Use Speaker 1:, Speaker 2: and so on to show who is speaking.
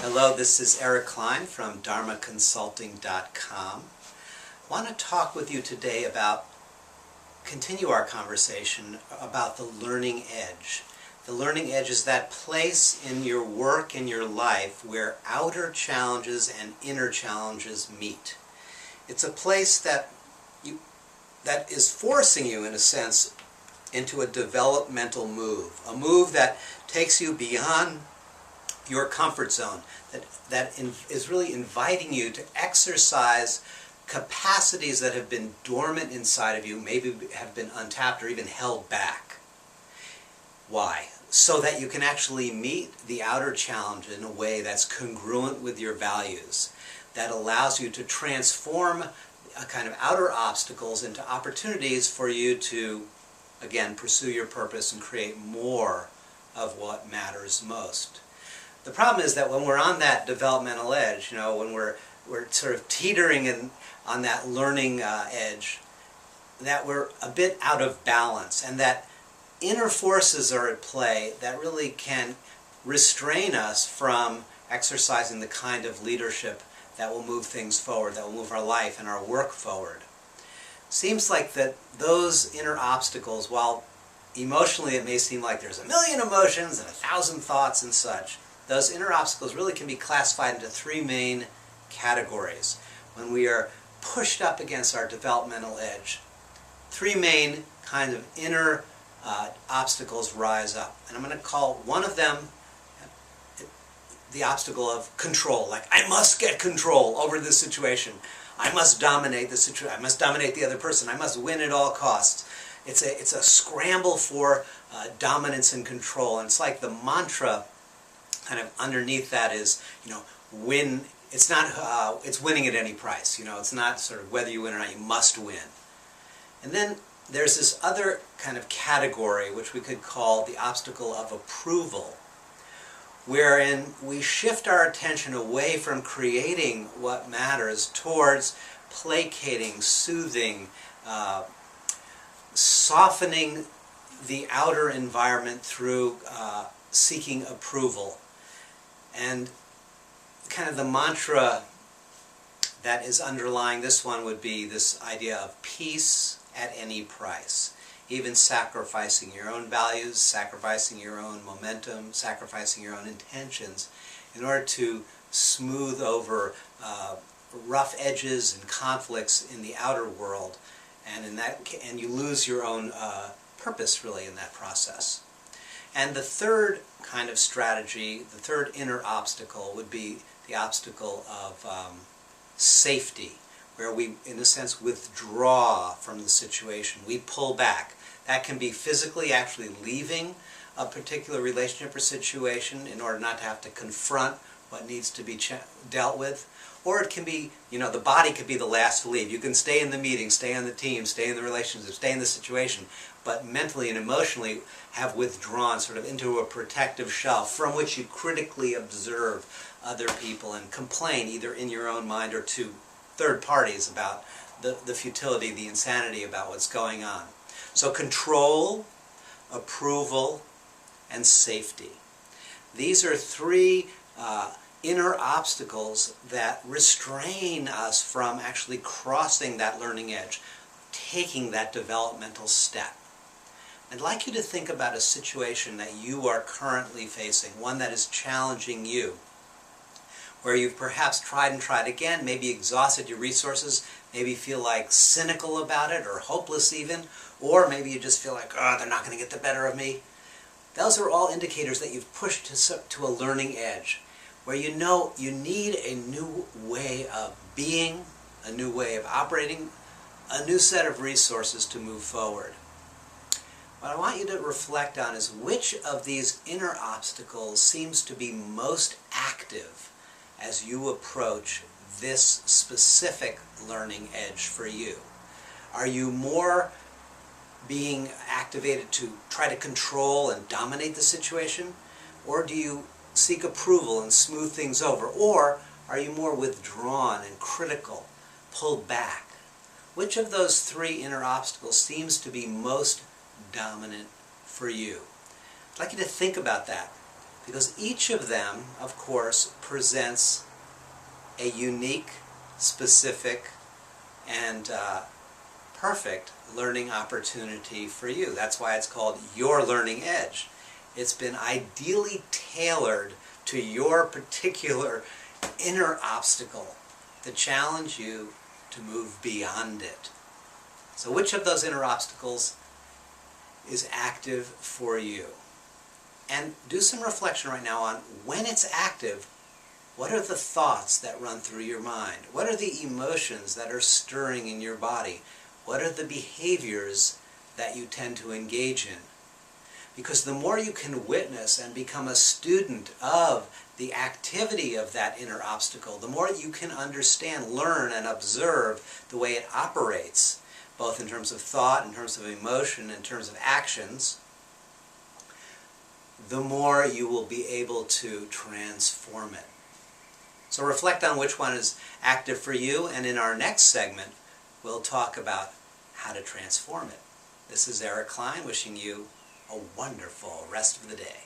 Speaker 1: Hello, this is Eric Klein from dharmaconsulting.com. I want to talk with you today continue our conversation about the learning edge. The learning edge is that place in your work, in your life, where outer challenges and inner challenges meet. It's a place that is forcing you, in a sense, into a developmental move. A move that takes you beyond your comfort zone, that is really inviting you to exercise capacities that have been dormant inside of you, maybe have been untapped or even held back. Why? So that you can actually meet the outer challenge in a way that's congruent with your values, that allows you to transform a kind of outer obstacles into opportunities for you to, again, pursue your purpose and create more of what matters most. The problem is that when we're on that developmental edge, when we're sort of teetering on that learning edge, that we're a bit out of balance, and that inner forces are at play that really can restrain us from exercising the kind of leadership that will move things forward, that will move our life and our work forward. Seems like that those inner obstacles, while emotionally it may seem like there's a million emotions and 1,000 thoughts and such, those inner obstacles really can be classified into three main categories. When we are pushed up against our developmental edge, three main kinds of inner obstacles rise up. And I'm going to call one of them the obstacle of control. Like, I must get control over this situation. I must dominate the situation. I must dominate the other person. I must win at all costs. It's a scramble for dominance and control. And it's like the mantra kind of underneath that is, win. It's not, it's winning at any price. It's not sort of whether you win or not, you must win. And then there's this other kind of category, which we could call the obstacle of approval, wherein we shift our attention away from creating what matters towards placating, soothing, softening the outer environment through seeking approval. And kind of the mantra that is underlying this one would be this idea of peace at any price. Even sacrificing your own values, sacrificing your own momentum, sacrificing your own intentions in order to smooth over rough edges and conflicts in the outer world, and you lose your own purpose really in that process. And the third kind of strategy, the third inner obstacle, would be the obstacle of safety, where we, in a sense, withdraw from the situation. We pull back. That can be physically actually leaving a particular relationship or situation in order not to have to confront what needs to be dealt with. Or it can be, the body could be the last to leave. You can stay in the meeting, stay on the team, stay in the relationship, stay in the situation, but mentally and emotionally have withdrawn sort of into a protective shell from which you critically observe other people and complain either in your own mind or to third parties about the futility, the insanity about what's going on. So control, approval, and safety. These are three inner obstacles that restrain us from actually crossing that learning edge, taking that developmental step. I'd like you to think about a situation that you are currently facing, one that is challenging you, where you've perhaps tried and tried again, maybe exhausted your resources, maybe feel like cynical about it or hopeless even, or maybe you just feel like, they're not going to get the better of me. Those are all indicators that you've pushed to a learning edge, where you need a new way of being, a new way of operating, a new set of resources to move forward. What I want you to reflect on is which of these inner obstacles seems to be most active as you approach this specific learning edge for you. Are you more being activated to try to control and dominate the situation? Or do you seek approval and smooth things over? Or are you more withdrawn and critical, pulled back? Which of those three inner obstacles seems to be most dominant for you? I'd like you to think about that. Because each of them, of course, presents a unique, specific, and perfect learning opportunity for you. That's why it's called Your Learning Edge. It's been ideally tailored to your particular inner obstacle to challenge you to move beyond it. So which of those inner obstacles is active for you? And do some reflection right now on when it's active, what are the thoughts that run through your mind? What are the emotions that are stirring in your body? What are the behaviors that you tend to engage in? Because the more you can witness and become a student of the activity of that inner obstacle, the more you can understand, learn, and observe the way it operates, both in terms of thought, in terms of emotion, in terms of actions, the more you will be able to transform it. So reflect on which one is active for you, and in our next segment, we'll talk about how to transform it. This is Eric Klein wishing you a wonderful rest of the day.